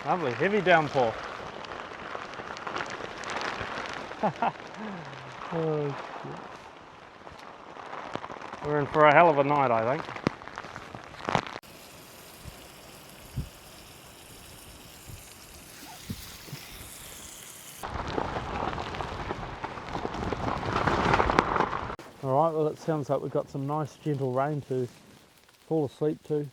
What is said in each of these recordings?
Lovely, heavy downpour. Oh, shit. We're in for a hell of a night, I think. Alright, well it sounds like we've got some nice gentle rain to fall asleep to.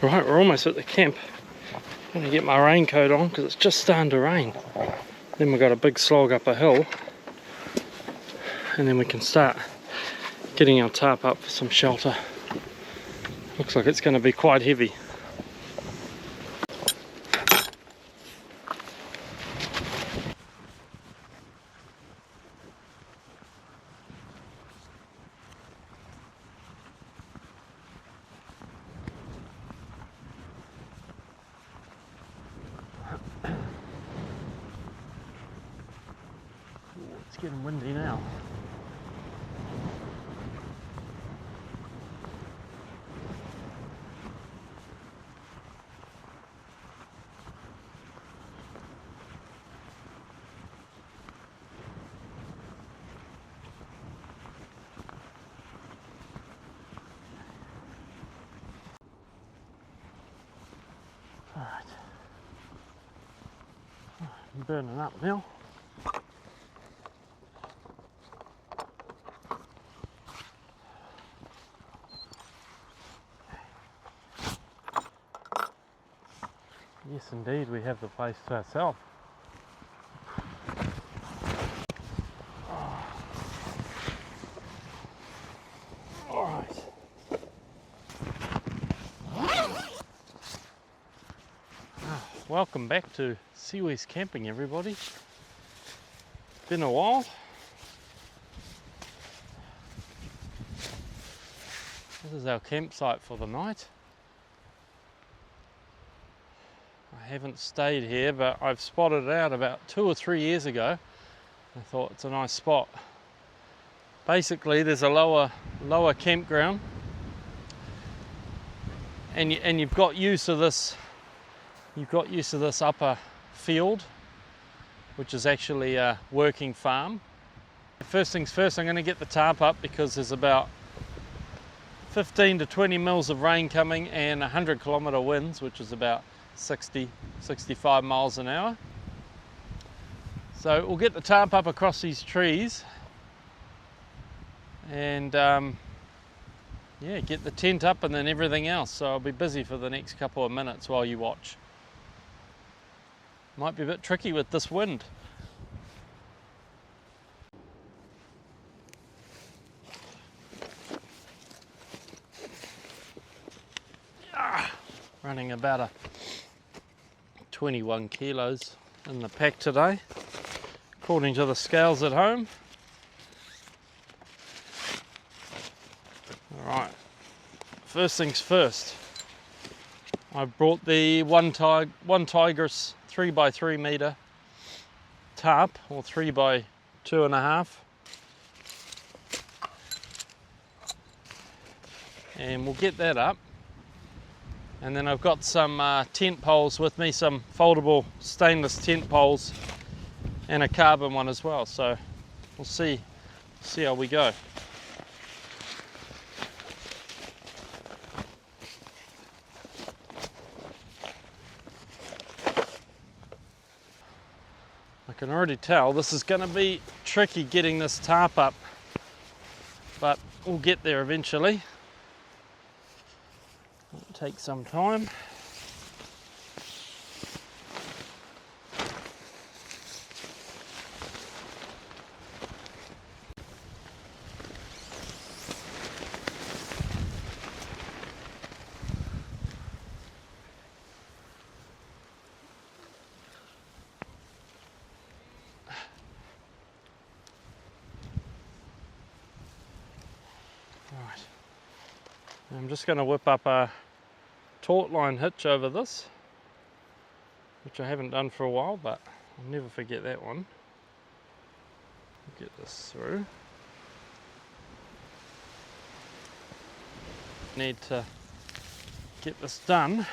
Right, we're almost at the camp. I'm going to get my raincoat on because it's just starting to rain. Then we've got a big slog up a hill, and then we can start getting our tarp up for some shelter. Looks like it's going to be quite heavy. It's getting windy now. All right. I'm burning up now. Yes, indeed, we have the place to ourselves. All right. Welcome back to Sea West Camping, everybody. Been a while. This is our campsite for the night. I haven't stayed here, but I've spotted it out about 2 or 3 years ago. I thought it's a nice spot. Basically, there's a lower campground, and you've got use of this. You've got use of this upper field, which is actually a working farm. First things first, I'm going to get the tarp up because there's about 15 to 20 mils of rain coming and 100-kilometre winds, which is about 65 miles an hour. So we'll get the tarp up across these trees and yeah, get the tent up and then everything else. So I'll be busy for the next couple of minutes while you watch. Might be a bit tricky with this wind. running about a 21 kilos in the pack today, according to the scales at home. Alright, first things first, I brought the one Tigris 3x3 metre tarp, or 3x2.5, and we'll get that up. And then I've got some tent poles with me, some foldable stainless tent poles and a carbon one as well, so we'll see how we go. I can already tell this is going to be tricky getting this tarp up, but we'll get there eventually. It'll take some time. Right. I'm just going to whip up a taut line hitch over this, which I haven't done for a while, but I'll never forget that one. Get this through. Need to get this done.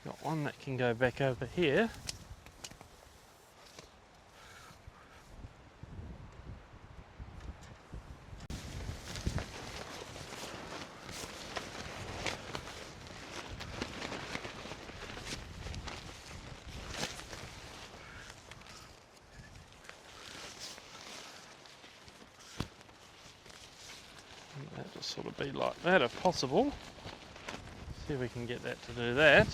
Got one that can go back over here. That just sort of be like that if possible. See if we can get that to do that.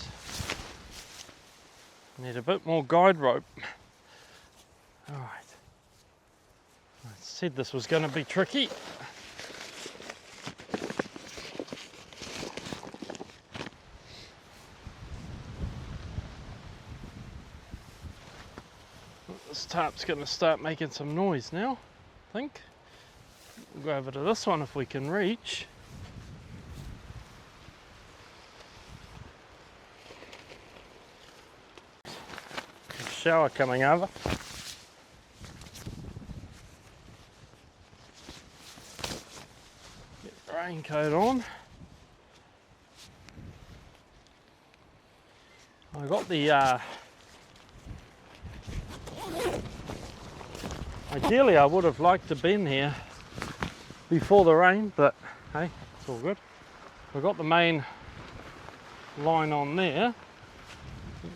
Need a bit more guide rope. Alright. I said this was going to be tricky. This tarp's going to start making some noise now, I think. We'll go over to this one if we can reach. Shower coming over. Get the raincoat on. I got the ideally I would have liked to have been here before the rain, but hey, it's all good. We've got the main line on there.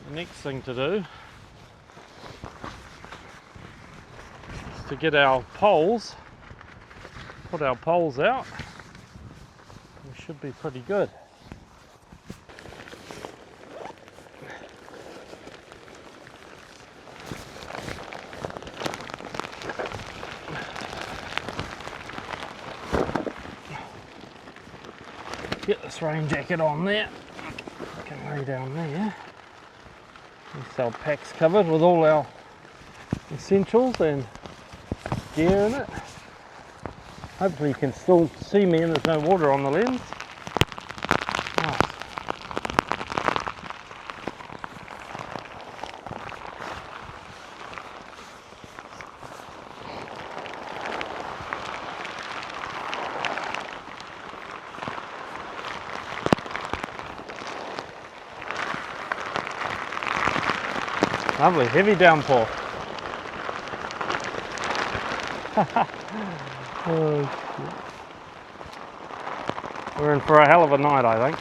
The next thing to do is to get our poles, put our poles out. We should be pretty good. Get this rain jacket on there. I can lay down there. This our pack's covered with all our essentials and gear in it. Hopefully you can still see me and there's no water on the lens. Right. Lovely, heavy downpour. Oh, shit. We're in for a hell of a night, I think.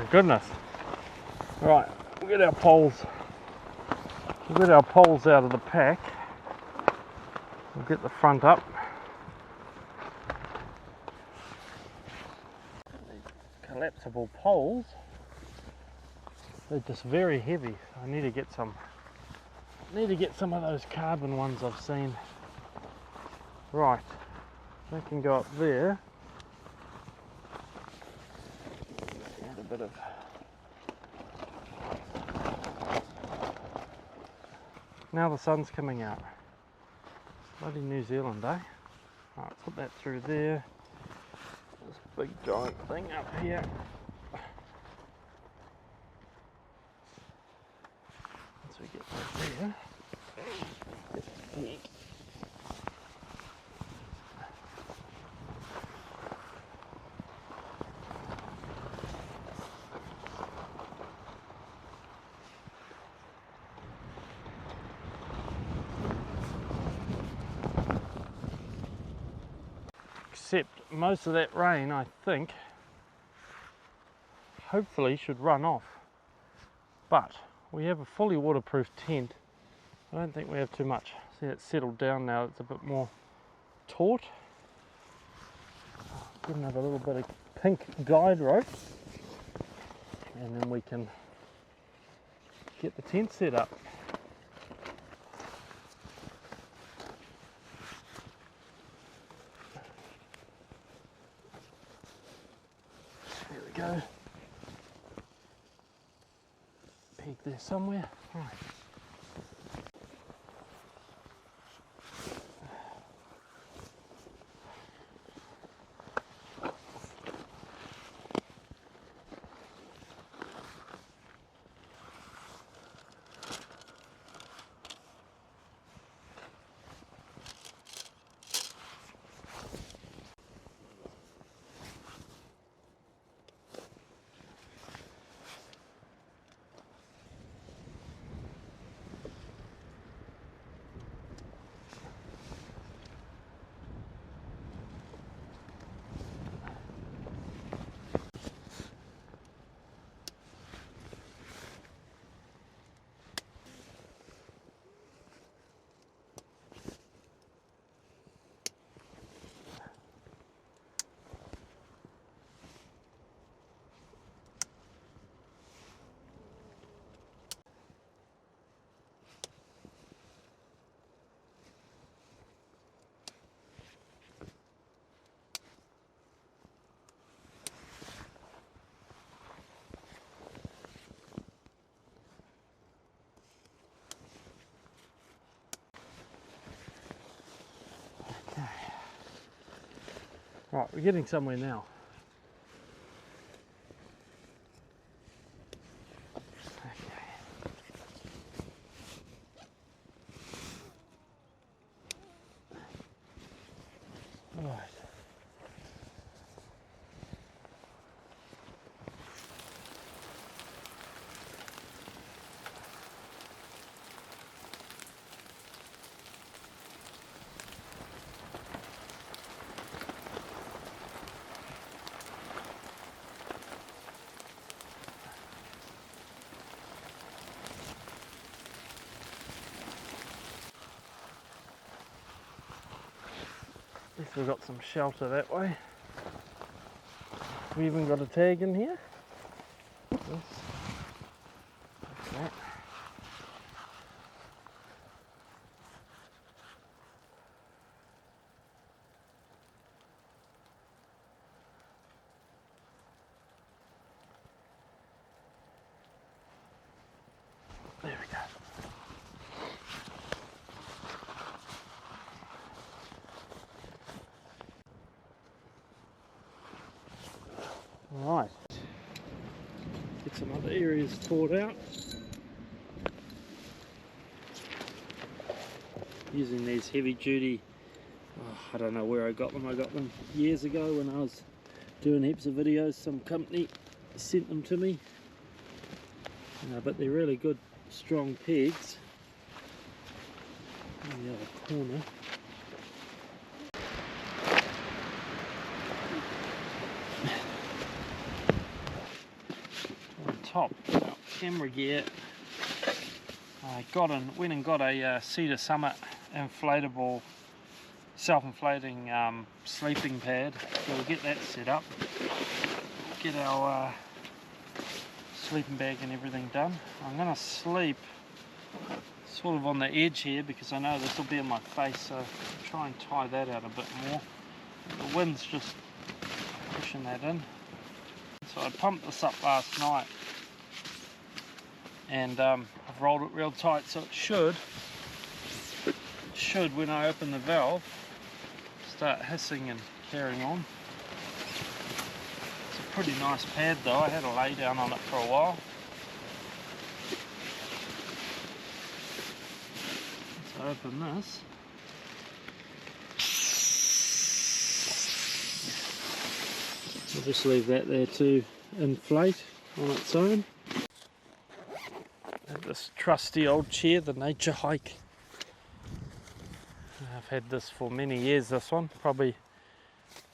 goodness. Right, we'll get our poles. We'll get our poles out of the pack. We'll get the front up. These collapsible poles, they're just very heavy. I need to get some. Need to get some of those carbon ones I've seen. Right, they can go up there. Add a bit of. Now the sun's coming out. Bloody New Zealand, eh? Right, put that through there. This big giant thing up here. Once we get that there, get the peg. Except most of that rain, I think, hopefully should run off. But we have a fully waterproof tent. I don't think we have too much. See, it's settled down now. It's a bit more taut. Give another little bit of pink guide rope, and then we can get the tent set up. There we go. Peg there somewhere. Right. Right, we're getting somewhere now. Okay. Right. At least we've got some shelter that way. We even got a tag in here. Yes. Like that. There we go. Right, get some other areas thawed out. Using these heavy duty, I don't know where I got them years ago when I was doing heaps of videos. Some company sent them to me, but they're really good strong pegs. In the other corner. camera gear. I went and got a Cedar Summit inflatable, self-inflating sleeping pad. So we'll get that set up. Get our sleeping bag and everything done. I'm going to sleep sort of on the edge here because I know this will be in my face, so I'll try and tie that out a bit more. The wind's just pushing that in. So I pumped this up last night, and I've rolled it real tight, so it should when I open the valve start hissing and carrying on. It's a pretty nice pad though. I had a lay down on it for a while. Let's open this. I'll just leave that there to inflate on its own. And this trusty old chair, the Naturehike. I've had this for many years, this one, probably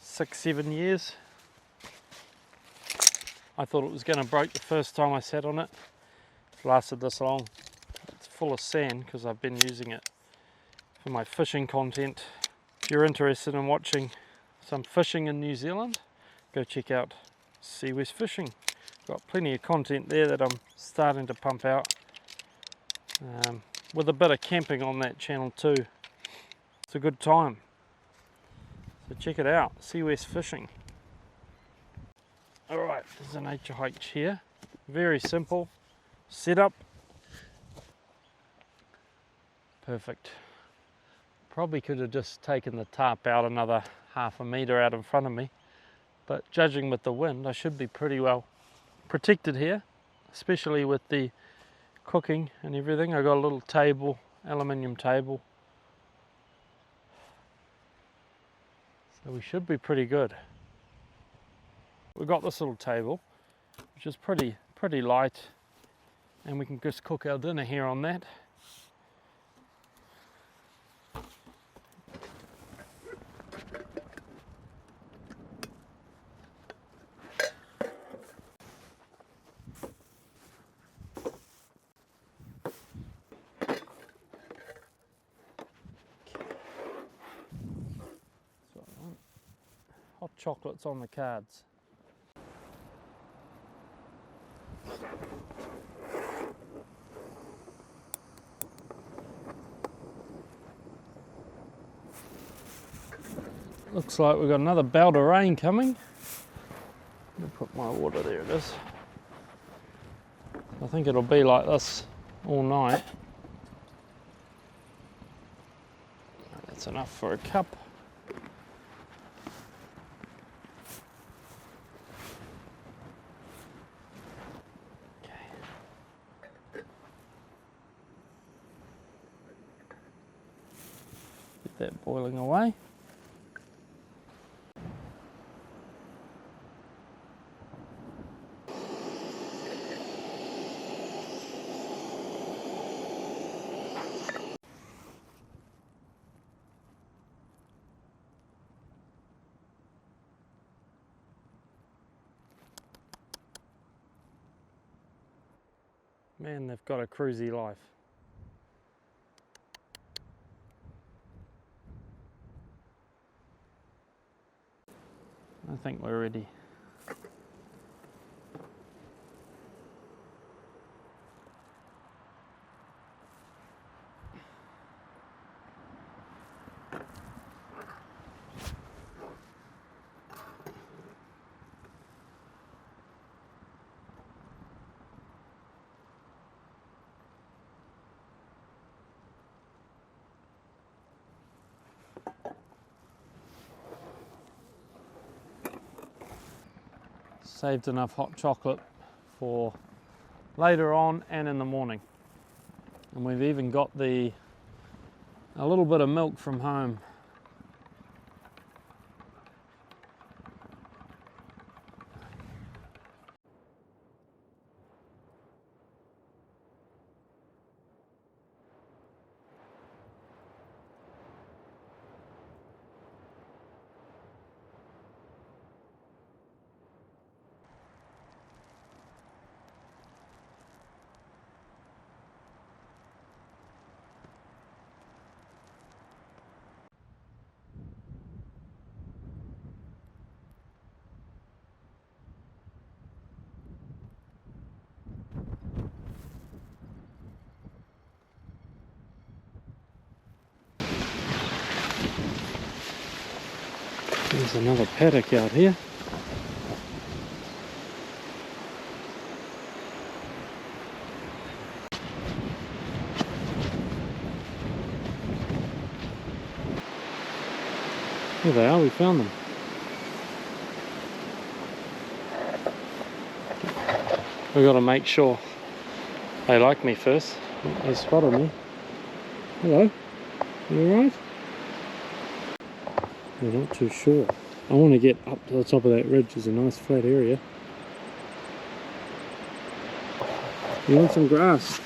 6-7 years. I thought it was going to break the first time I sat on it. It lasted this long. It's full of sand because I've been using it for my fishing content. If you're interested in watching some fishing in New Zealand, go check out Sea West Fishing. Got plenty of content there that I'm starting to pump out, with a bit of camping on that channel too. It's a good time, so check it out, Sea West Fishing. Alright, there's a Naturehike chair, very simple setup, perfect. Probably could have just taken the tarp out another half a metre out in front of me, but judging with the wind I should be pretty well protected here, especially with the cooking and everything. I got a little table, aluminium table, so we should be pretty good. We've got this little table which is pretty light, and we can just cook our dinner here on that. Hot chocolates on the cards. Looks like we've got another bout of rain coming. I'll put my water there, it is. I think it'll be like this all night. That's enough for a cup. Get that boiling away. Man, they've got a cruisy life. I think we're ready. Saved enough hot chocolate for later on and in the morning, and we've even got a little bit of milk from home. There's another paddock out here. Here they are, we found them. We've got to make sure they like me first. They spotted me. Hello, you alright? They're not too sure. I want to get up to the top of that ridge. There's a nice flat area. You want some grass?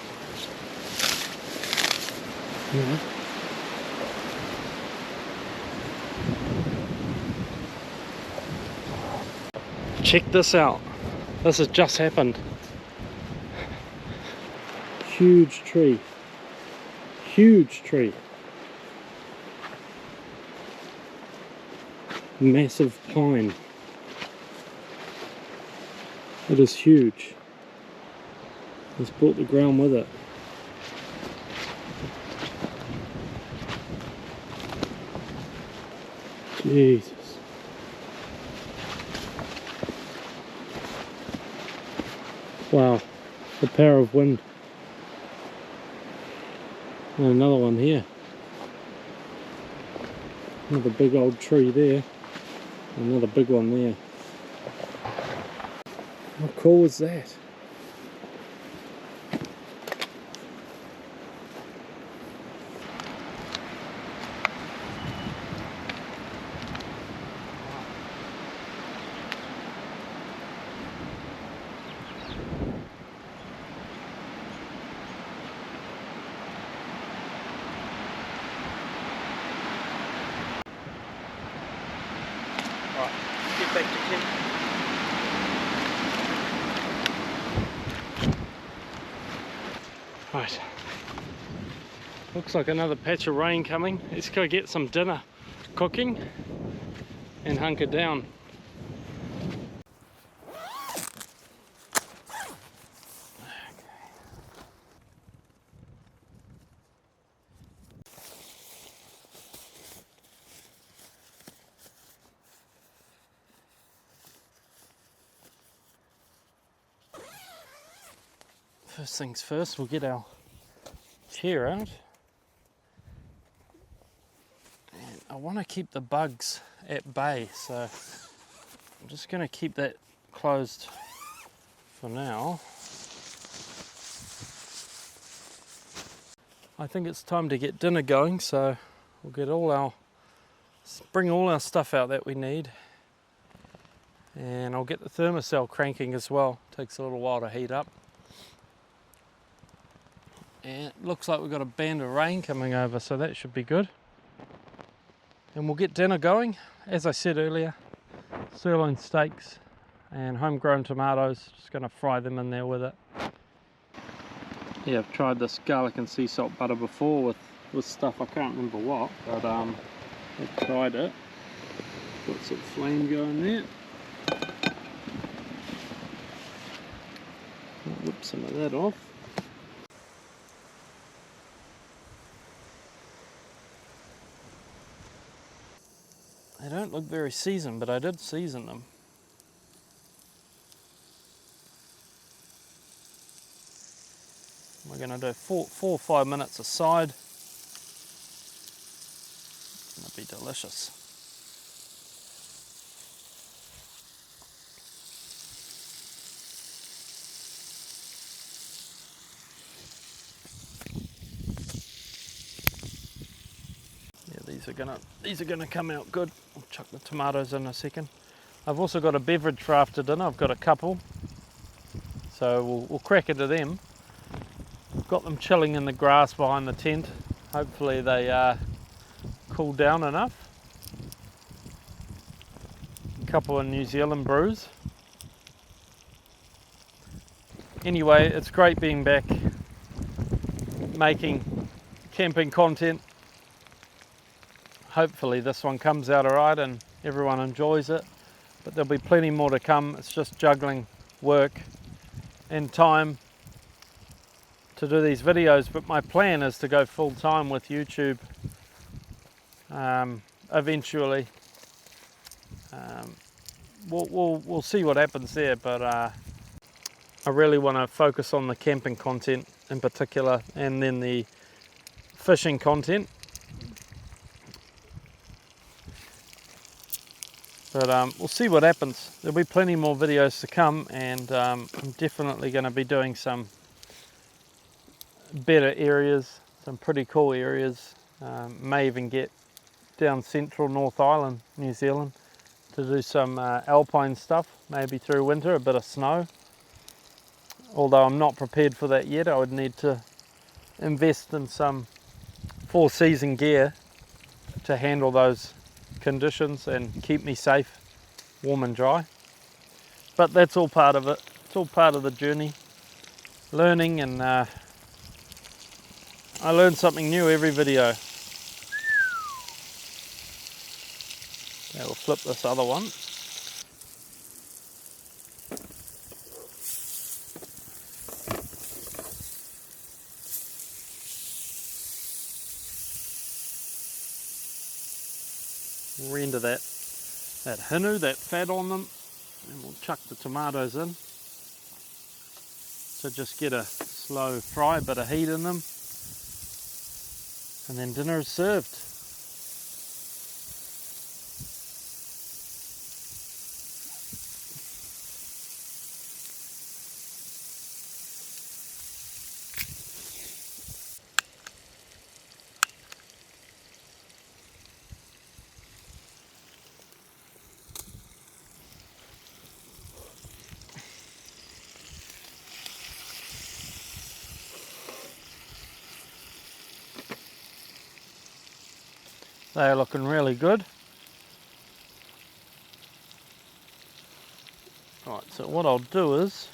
Yeah. Check this out. This has just happened. Huge tree. Huge tree. Massive pine. It is huge. It's brought the ground with it. Jesus. Wow, the power of wind. And another one here. Another big old tree there. Another big one there. How cool is that? Get back to camp. Right. Looks like another patch of rain coming. Let's go get some dinner cooking and hunker down. First things first, we'll get our chair out. And I want to keep the bugs at bay, so I'm just going to keep that closed for now. I think it's time to get dinner going, so we'll get bring all our stuff out that we need. And I'll get the Thermocell cranking as well. Takes a little while to heat up. And it looks like we've got a band of rain coming over, so that should be good. And we'll get dinner going. As I said earlier, sirloin steaks and homegrown tomatoes. Just going to fry them in there with it. Yeah, I've tried this garlic and sea salt butter before with stuff, I can't remember what, but I've tried it. Got some flame going there. I'll whip some of that off. They don't look very seasoned, but I did season them. We're going to do 4 or 5 minutes aside. It's going to be delicious. These are gonna come out good. I'll chuck the tomatoes in a second. I've also got a beverage for after dinner. I've got a couple, so we'll crack into them. Got them chilling in the grass behind the tent. Hopefully they cool down enough. A couple of New Zealand brews. Anyway, it's great being back making camping content. Hopefully this one comes out alright and everyone enjoys it, but there'll be plenty more to come. It's just juggling work and time to do these videos, but my plan is to go full time with YouTube eventually. We'll see what happens there, but I really want to focus on the camping content in particular, and then the fishing content. But we'll see what happens. There'll be plenty more videos to come, and I'm definitely going to be doing some better areas, some pretty cool areas. May even get down central North Island, New Zealand, to do some alpine stuff, maybe through winter, a bit of snow. Although I'm not prepared for that yet, I would need to invest in some four-season gear to handle those conditions and keep me safe, warm and dry. But that's all part of it. It's all part of the journey, learning, and I learn something new every video. Okay, we'll flip this other one. Render that hinu, that fat on them, and we'll chuck the tomatoes in. So just get a slow fry, a bit of heat in them, and then dinner is served. They're looking really good. Right, so what I'll do is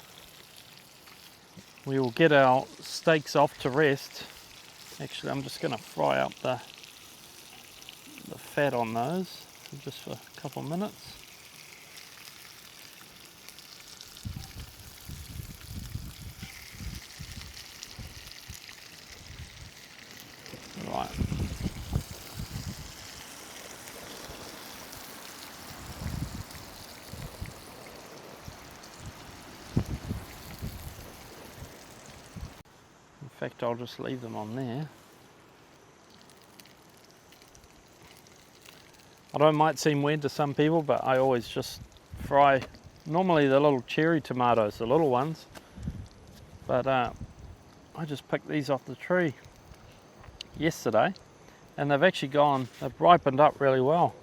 we will get our steaks off to rest. Actually, I'm just going to fry up the fat on those just for a couple of minutes. Right. In fact, I'll just leave them on there. I know it might seem weird to some people, but I always just fry, normally the little cherry tomatoes, the little ones, but I just picked these off the tree yesterday, and they've actually they've ripened up really well.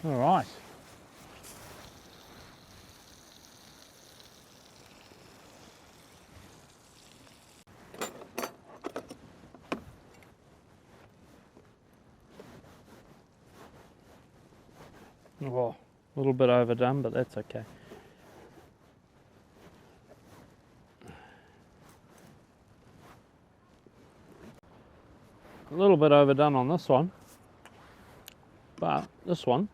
All right. Oh, a little bit overdone, but that's okay. A little bit overdone on this one, but this one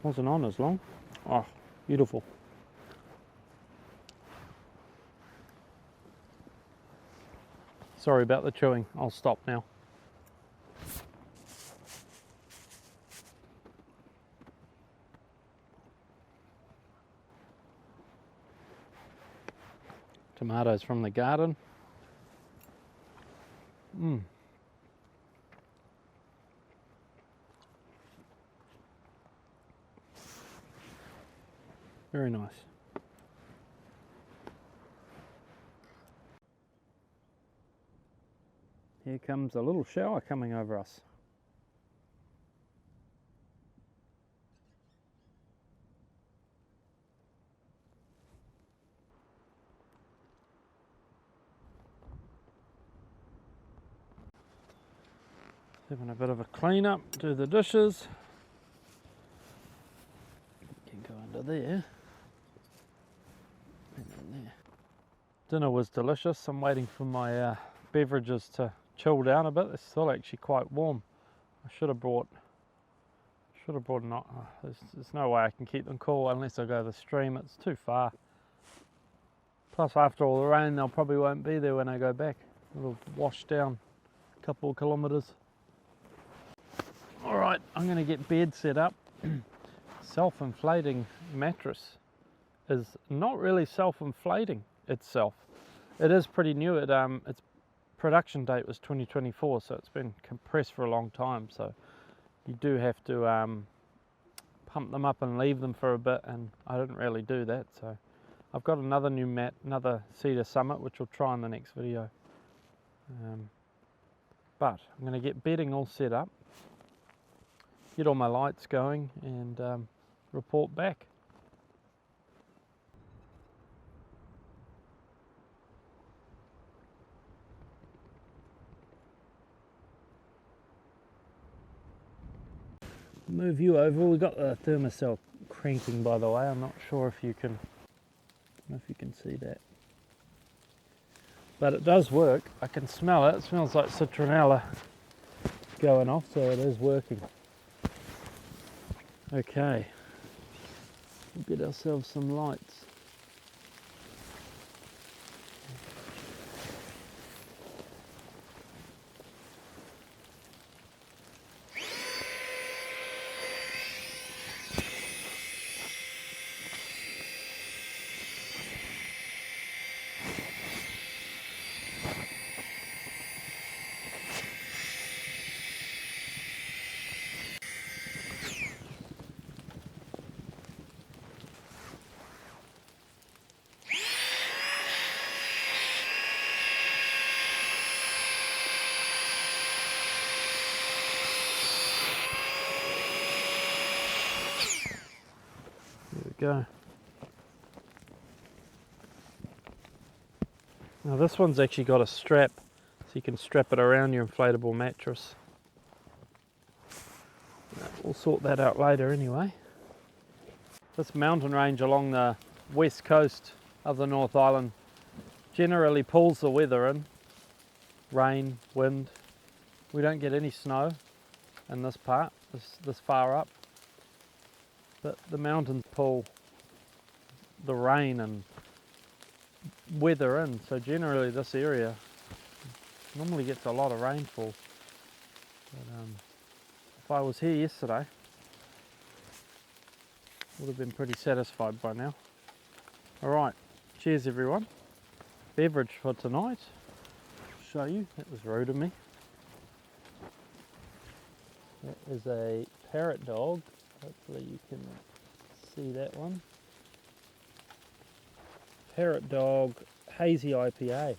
wasn't on as long. Oh, beautiful. Sorry about the chewing. I'll stop now. Tomatoes from the garden. Very nice. Here comes a little shower coming over us. Having a bit of a clean up, do the dishes. Can go under there. And in there. Dinner was delicious. I'm waiting for my beverages to chill down a bit. It's still actually quite warm. I should have brought not. There's no way I can keep them cool unless I go to the stream. It's too far. Plus, after all the rain, they probably won't be there when I go back. It'll wash down a couple of kilometres. All right, I'm going to get bed set up. Self-inflating mattress is not really self-inflating itself. It is pretty new. Its production date was 2024, so it's been compressed for a long time. So you do have to pump them up and leave them for a bit, and I didn't really do that. So I've got another new mat, another Cedar Summit, which we'll try in the next video. But I'm going to get bedding all set up, get all my lights going, and report back. Move you over. We got the Thermocell cranking, by the way. I'm not sure if you can, see that, but it does work. I can smell it. It smells like citronella going off, so it is working. Okay, we'll get ourselves some lights. Go. Now this one's actually got a strap, so you can strap it around your inflatable mattress. We'll sort that out later anyway. This mountain range along the west coast of the North Island generally pulls the weather in. Rain, wind. We don't get any snow in this part, this far up. But the mountains pull the rain and weather in, so generally this area normally gets a lot of rainfall. But if I was here yesterday, I would have been pretty satisfied by now. Alright, cheers everyone. Beverage for tonight. Show you, that was rude of me. That is a parrot dog. Hopefully you can see that one. Parrot Dog Hazy IPA.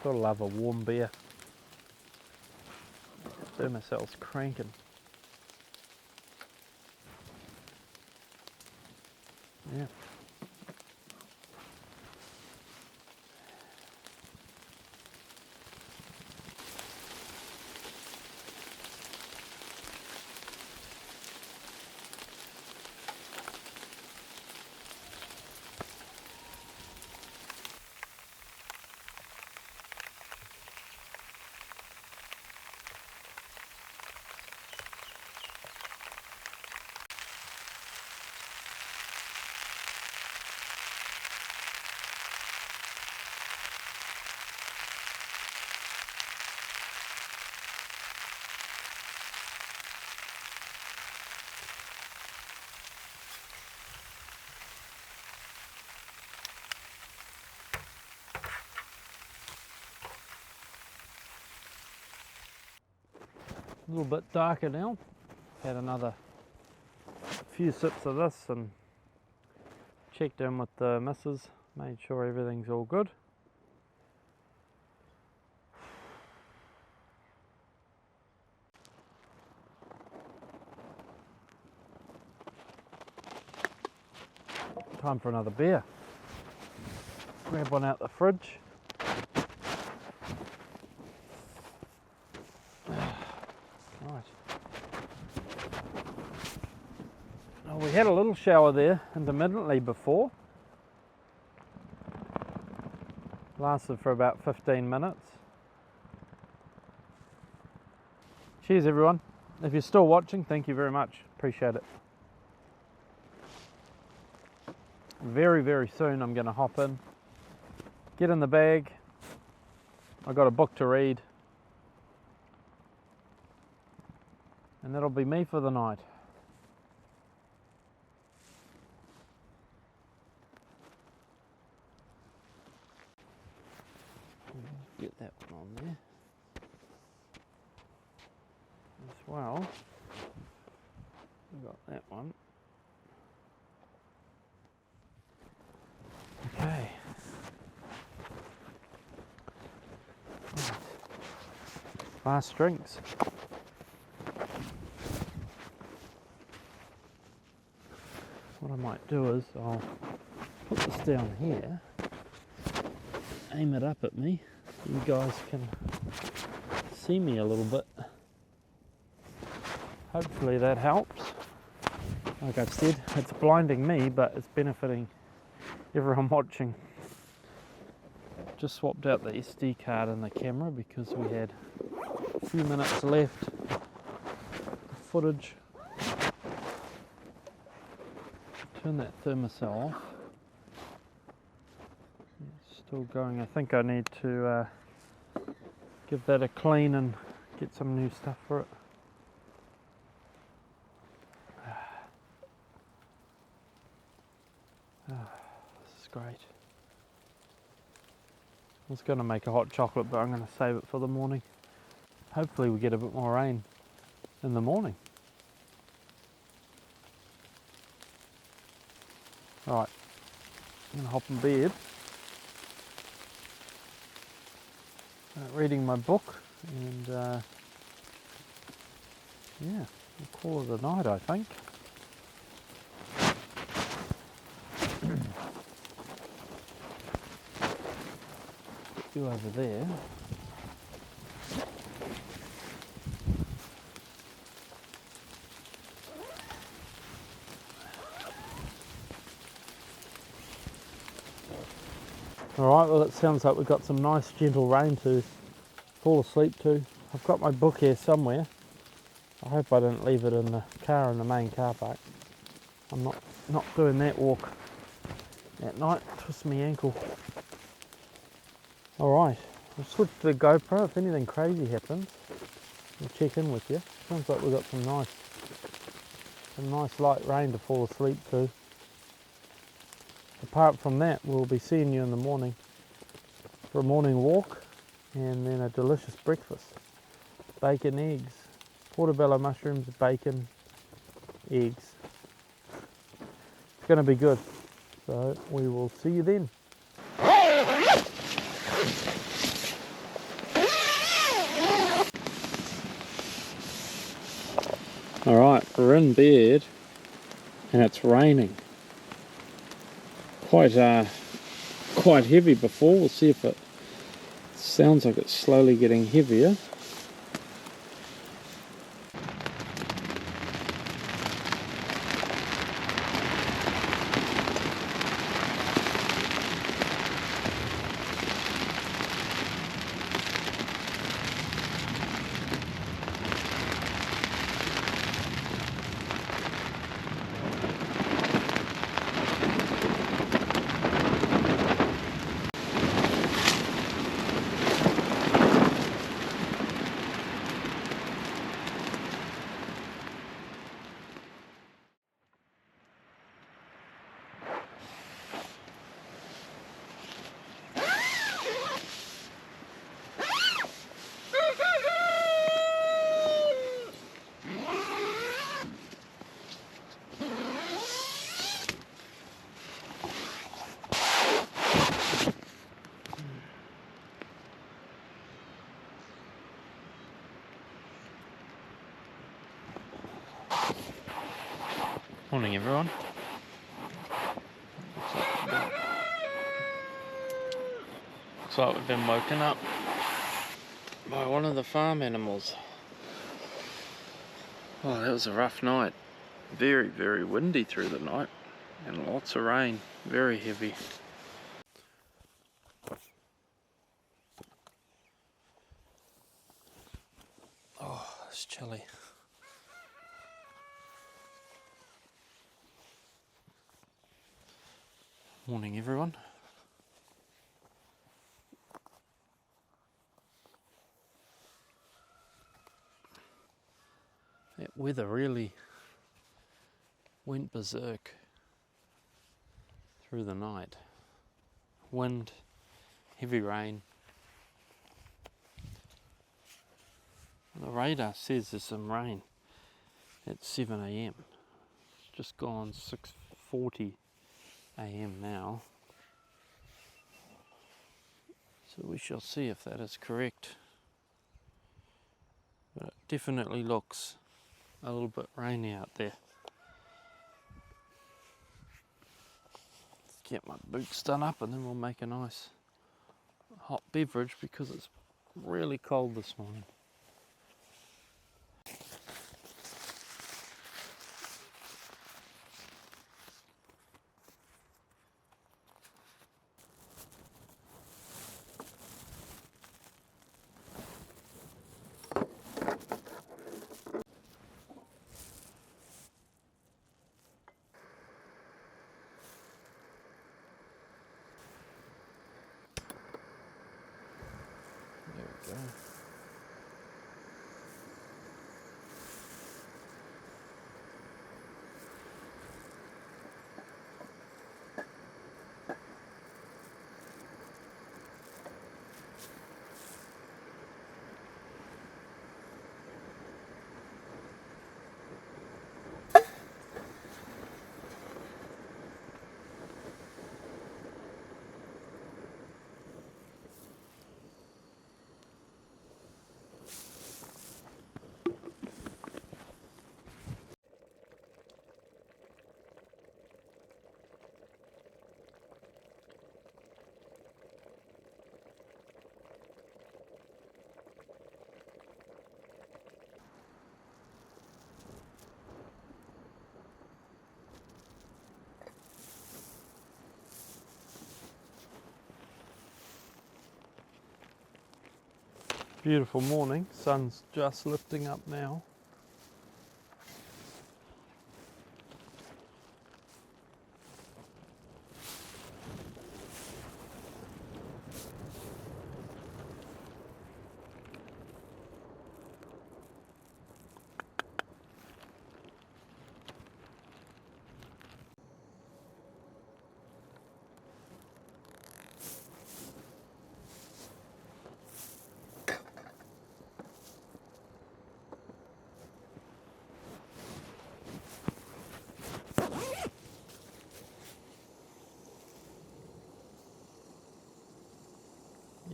Gotta love a warm beer. Thermocell's cranking. Yeah. A little bit darker now. Had another few sips of this and checked in with the missus, made sure everything's all good. Time for another beer. Grab one out the fridge. Right. Well, we had a little shower there intermittently before. Lasted for about 15 minutes. Cheers everyone. If you're still watching, thank you very much. Appreciate it. Very, very soon I'm going to hop in, get in the bag. I've got a book to read. And that'll be me for the night. Get that one on there. As well, we've got that one. Okay. Right. Fast drinks. What I might do is I'll put this down here, aim it up at me, so you guys can see me a little bit. Hopefully that helps. Like I've said, it's blinding me, but it's benefiting everyone watching. Just swapped out the SD card in the camera because we had a few minutes left of footage. Turn that Thermocell off. It's still going. I think I need to give that a clean and get some new stuff for it. This is great. I was going to make a hot chocolate, but I'm going to save it for the morning. Hopefully we get a bit more rain in the morning. Right, I'm going to hop in bed. Reading my book, and yeah, we'll call it a night, I think. Put you over there. Alright, well it sounds like we've got some nice gentle rain to fall asleep to. I've got my book here somewhere. I hope I didn't leave it in the car in the main car park. I'm not doing that walk at night, twist my ankle. Alright, I'll switch to the GoPro. If anything crazy happens, I'll check in with you. Sounds like we've got some nice light rain to fall asleep to. Apart from that, we'll be seeing you in the morning for a morning walk and then a delicious breakfast. Bacon, eggs, portobello mushrooms, bacon, eggs. It's going to be good. So we will see you then. Alright, we're in bed and it's raining. Quite heavy before. We'll see if it sounds like it's slowly getting heavier. Morning everyone. Looks like we've been woken up by one of the farm animals. Oh, that was a rough night. Very, very windy through the night and lots of rain, very heavy. Oh, it's chilly. Morning everyone. That weather really went berserk through the night. Wind, heavy rain. The radar says there's some rain at 7 AM. It's just gone 6:40 AM now. So we shall see if that is correct. But it definitely looks a little bit rainy out there. Let's get my boots done up and then we'll make a nice hot beverage because it's really cold this morning. There we go. Beautiful morning, sun's just lifting up now.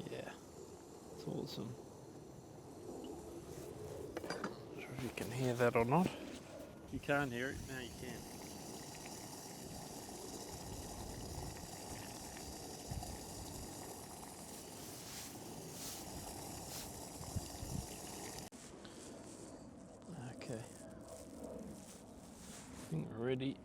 Yeah, it's awesome. Not sure if you can hear that or not. You can't hear it, now you can. Okay, I think we're ready.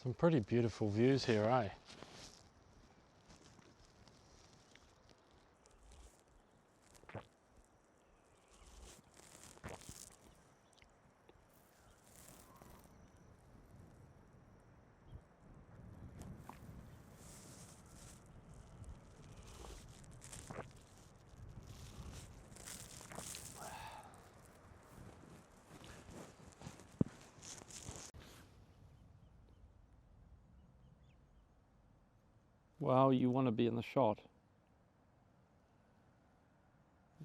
Some pretty beautiful views here, eh? Well, you want to be in the shot.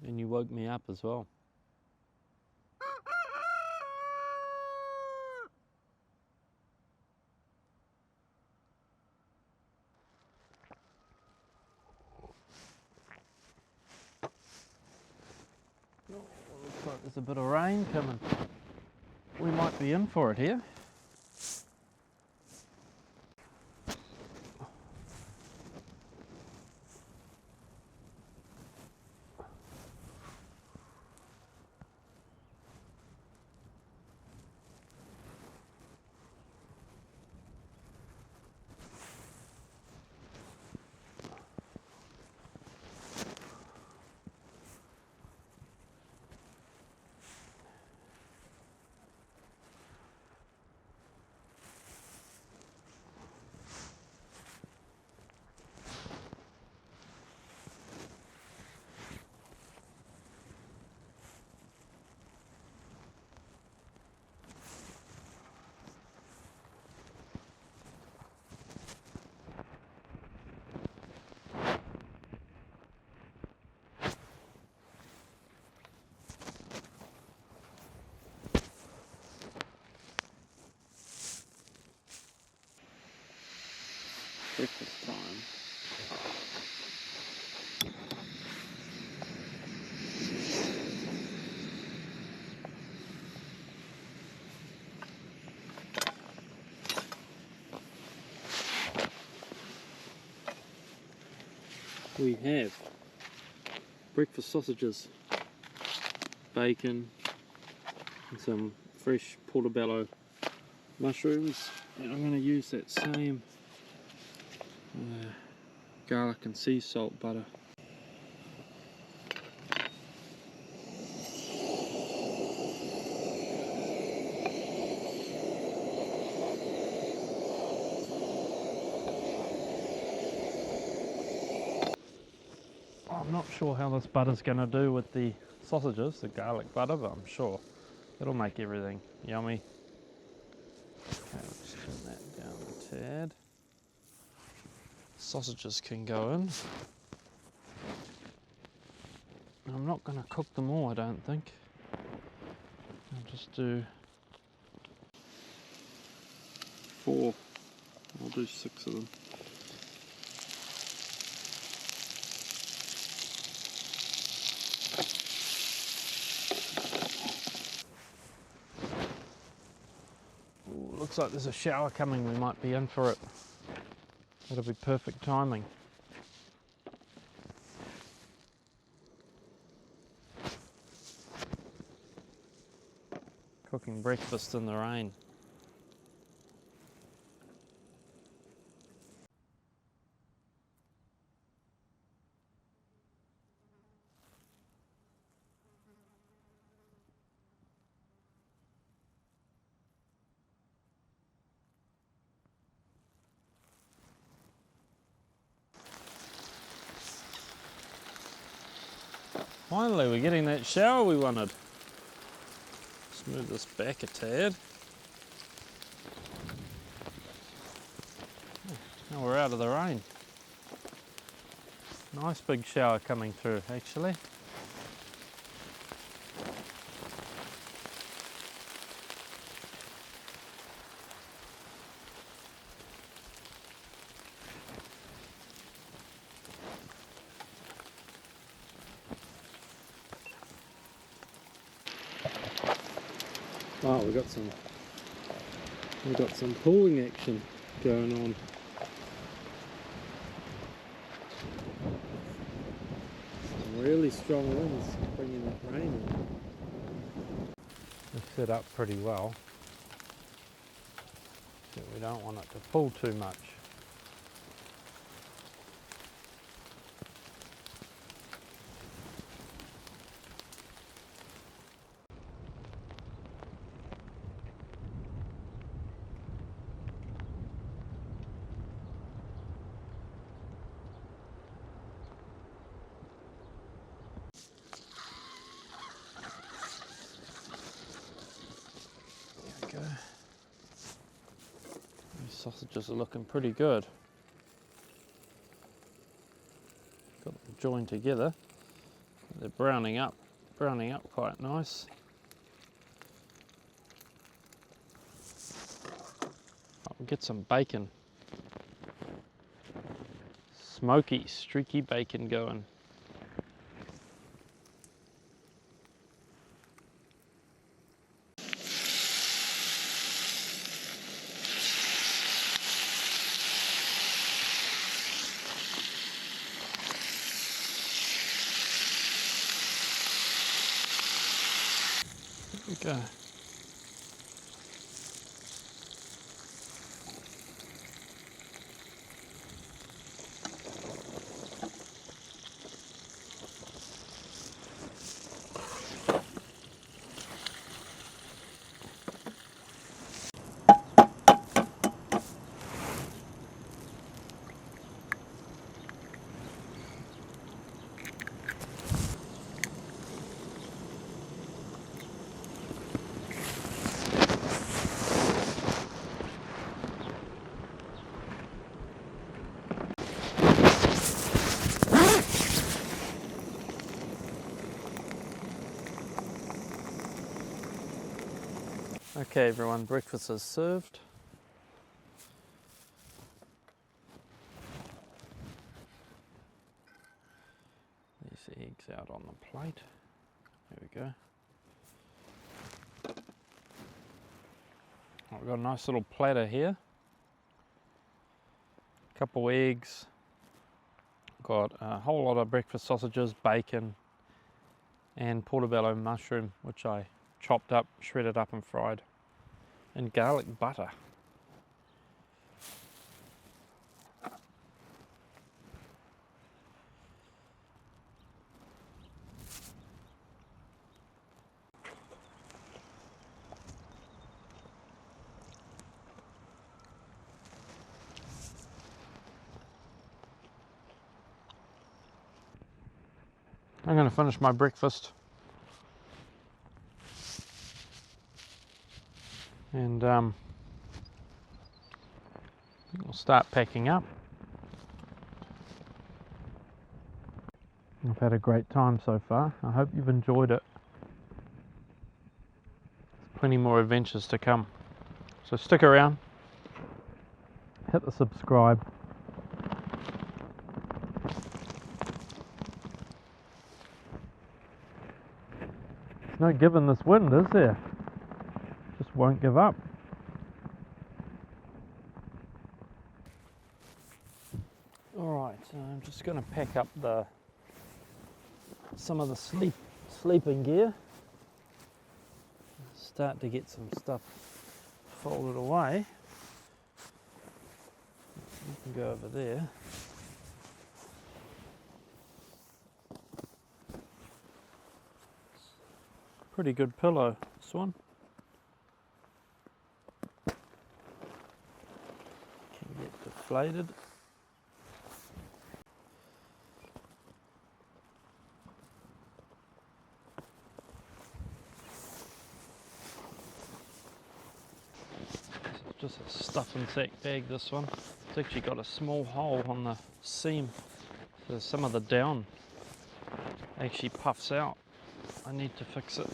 And you woke me up as well. Oh, looks like there's a bit of rain coming. We might be in for it here. Breakfast time. We have breakfast sausages, bacon, and some fresh portobello mushrooms, and I'm going to use that same garlic and sea salt butter. I'm not sure how this butter's going to do with the sausages, the garlic butter, but I'm sure it'll make everything yummy. Okay, let's turn that down a tad. Sausages can go in. I'm not going to cook them all, I don't think. I'll just do 4. I'll do 6 of them. Ooh, looks like there's a shower coming, we might be in for it. That'll be perfect timing. Cooking breakfast in the rain. Finally, we're getting that shower we wanted. Move this back a tad. Now we're out of the rain. Nice big shower coming through, actually. Oh, we've got some pulling action going on. Some really strong winds bringing that rain in. It's set up pretty well, but we don't want it to pull too much. These sausages are looking pretty good. join together. They're browning up quite nice. I'll get some bacon. Smoky, streaky bacon going. There we go. Okay everyone, breakfast is served. There's the eggs out on the plate. There we go. I've got a nice little platter here. Couple eggs. Got a whole lot of breakfast sausages, bacon, and portobello mushroom, which I chopped up, shredded up and fried, and garlic butter. I'm going to finish my breakfast and we'll start packing up. I've had a great time so far. I hope you've enjoyed it. There's plenty more adventures to come. So stick around, hit the subscribe. There's no giving this wind, is there? Just won't give up. Alright, so I'm just going to pack up some of the sleeping gear. Start to get some stuff folded away. You can go over there. Pretty good pillow, this one. Can get deflated. Just a stuff and sack bag, this one. It's actually got a small hole on the seam, so some of the down actually puffs out. I need to fix it.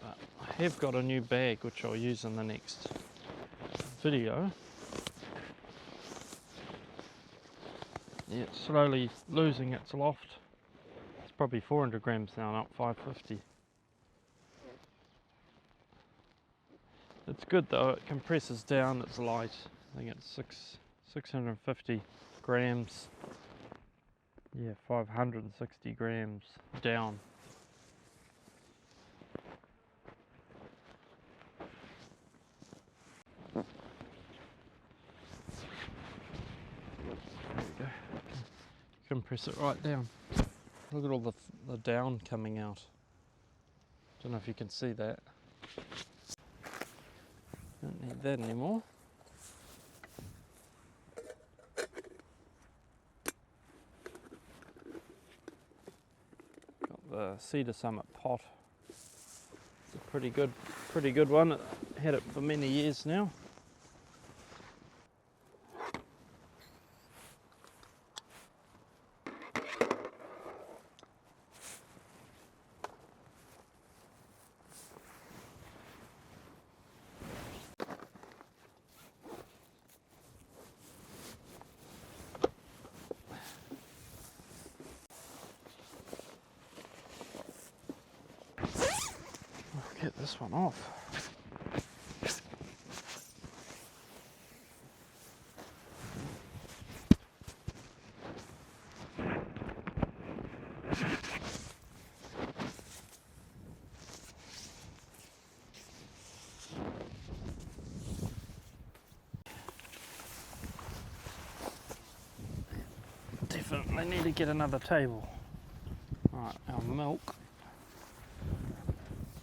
But I have got a new bag which I'll use in the next video. Yeah, it's slowly losing its loft. It's probably 400 grams now, not 550. It's good though, it compresses down, it's light. I think it's 650 grams. Yeah, 560 grams down. There we go. Compress it right down. Look at all the down coming out. Don't know if you can see that. Don't need that anymore. Got the Cedar Summit pot. It's a pretty good one. I've had it for many years now. get this one off. Definitely need to get another table. Right, our milk,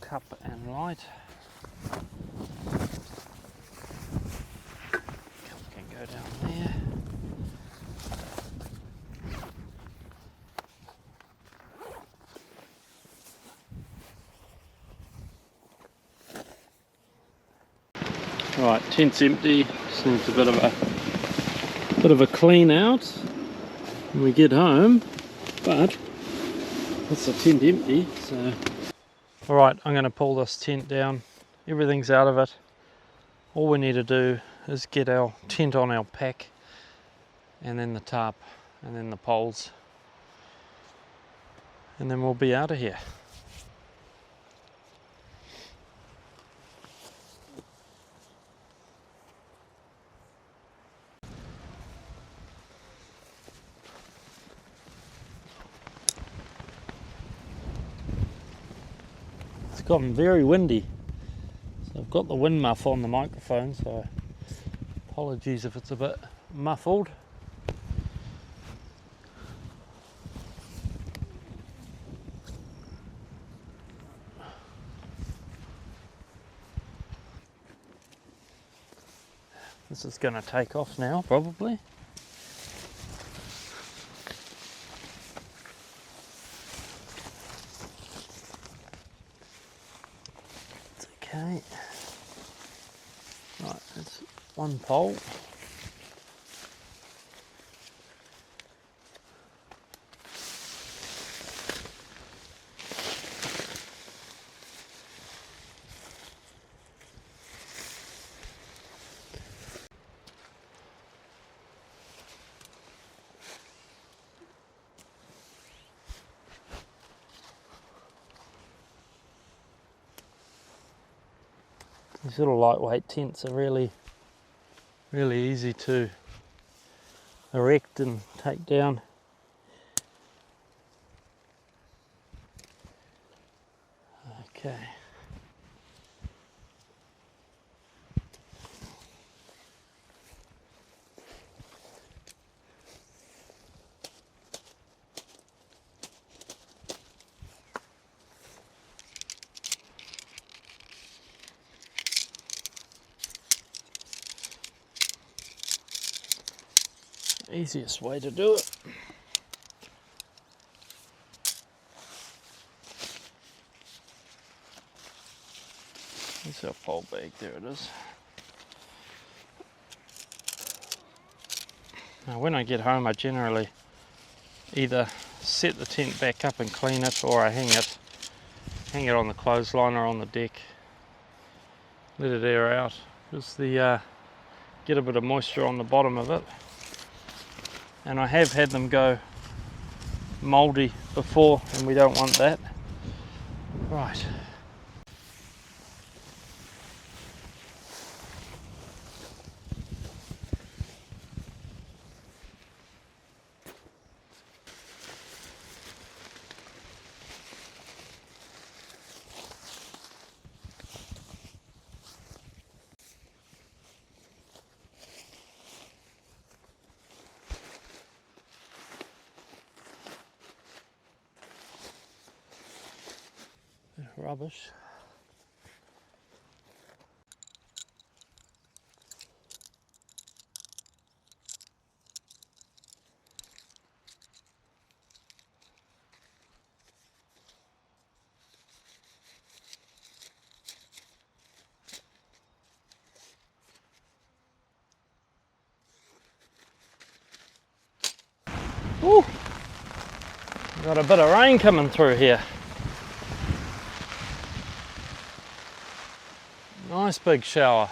cup and light. Cup can go down there. Right, tent's empty. Just needs a bit of a clean out when we get home, but that's the tent empty. So, all right, I'm going to pull this tent down. Everything's out of it. All we need to do is get our tent on our pack, and then the tarp, and then the poles, and then we'll be out of here. It's gotten very windy, so I've got the wind muff on the microphone, so apologies if it's a bit muffled. This is going to take off now, probably. It's okay. Right, that's one pole. These little lightweight tents are really easy to erect and take down. Okay. Easiest way to do it. There's our pole bag, there it is. Now when I get home I generally either set the tent back up and clean it, or I hang it on the clothesline or on the deck. Let it air out. Just get a bit of moisture on the bottom of it. And I have had them go mouldy before, and we don't want that. Right. Rubbish. Ooh, got a bit of rain coming through here. Nice big shower.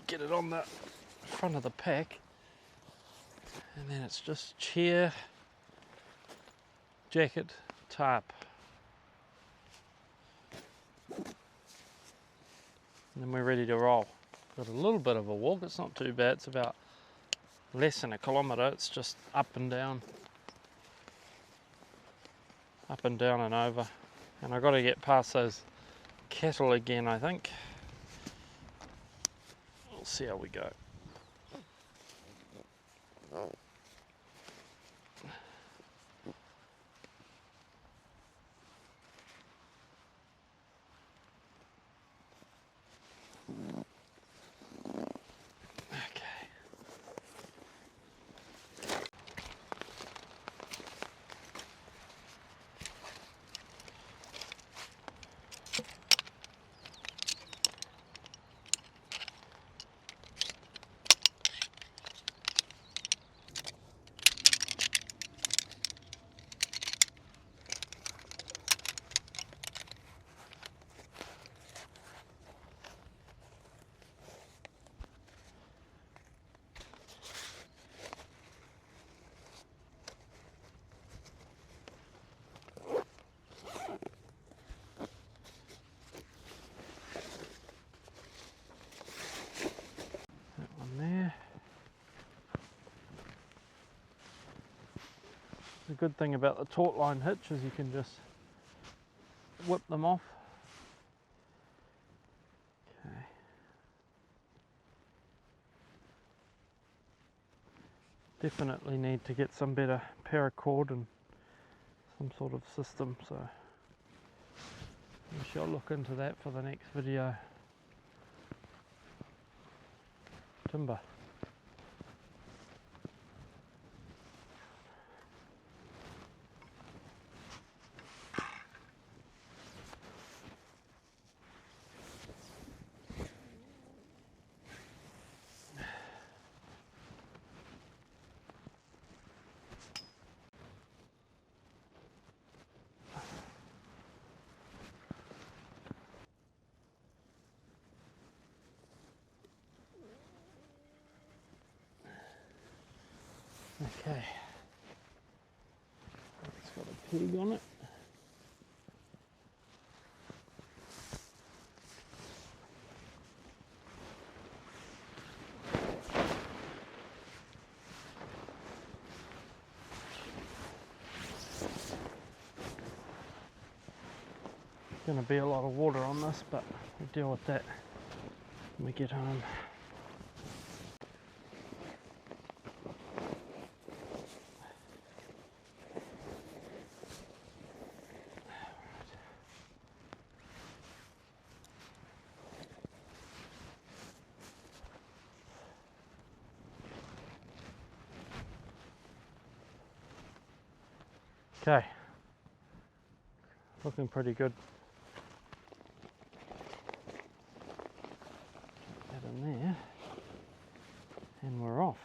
get it on the front of the pack, and then it's just chair, jacket, tarp, and then we're ready to roll. Got a little bit of a walk, it's not too bad, it's about less than a kilometre, it's just up and down and over, and I've got to get past those cattle again, I think. We'll see how we go. The good thing about the taut line hitch is you can just whip them off. Okay. Definitely need to get some better paracord and some sort of system, so we shall look into that for the next video. Timber. Okay, it's got a pig on it. Going to be a lot of water on this, but we'll deal with that when we get home. Okay, looking pretty good. Get that in there, and we're off.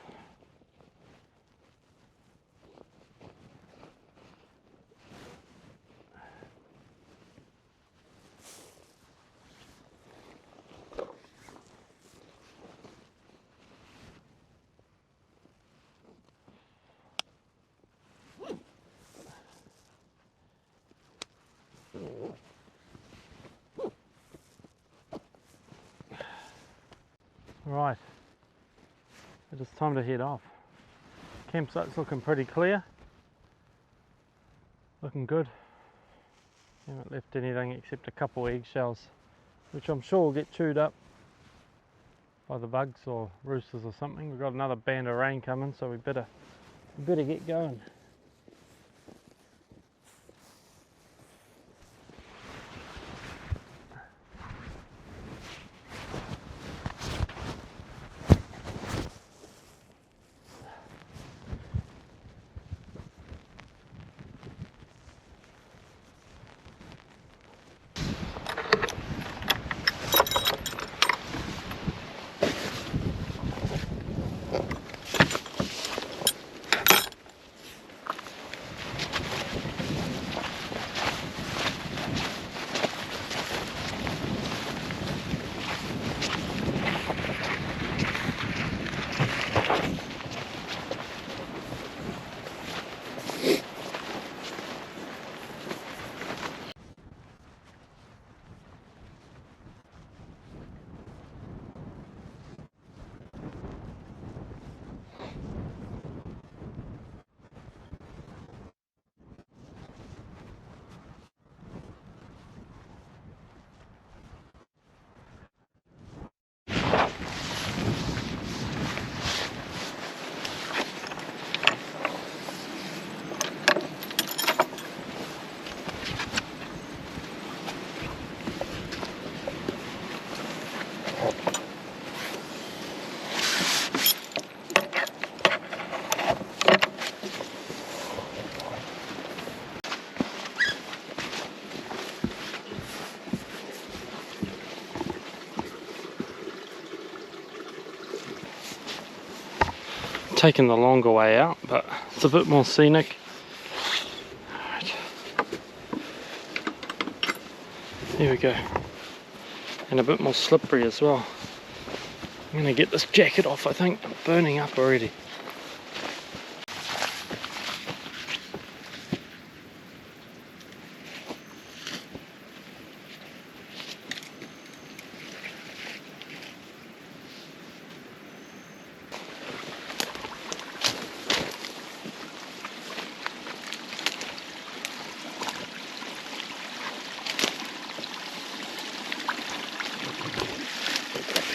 Right, it is time to head off. Campsite's looking pretty clear, looking good. Haven't left anything except a couple of eggshells, which I'm sure will get chewed up by the bugs or roosters or something. We've got another band of rain coming, so we better get going. taken the longer way out, but it's a bit more scenic. Alright. There we go. And a bit more slippery as well. I'm going to get this jacket off, I think. I'm burning up already.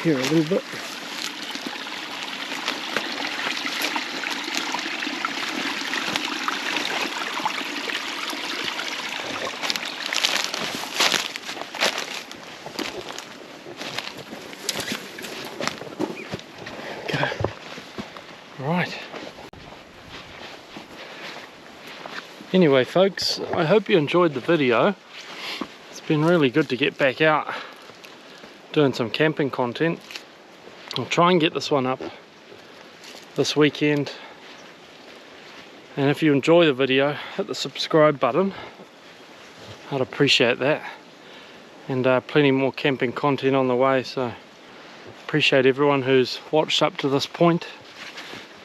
Here a little bit. Okay. Right. Anyway, folks, I hope you enjoyed the video. It's been really good to get back out doing some camping content. I'll try and get this one up this weekend, and if you enjoy the video, hit the subscribe button. I'd appreciate that. And plenty more camping content on the way, so appreciate everyone who's watched up to this point,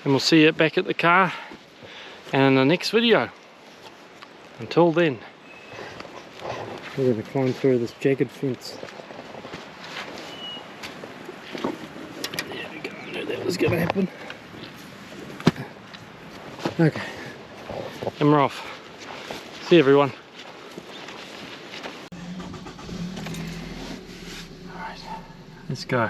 and we'll see you back at the car and in the next video. Until then, we're going to climb through this jagged fence. Was going to happen. Okay, and we're off. See you, everyone. Alright, let's go.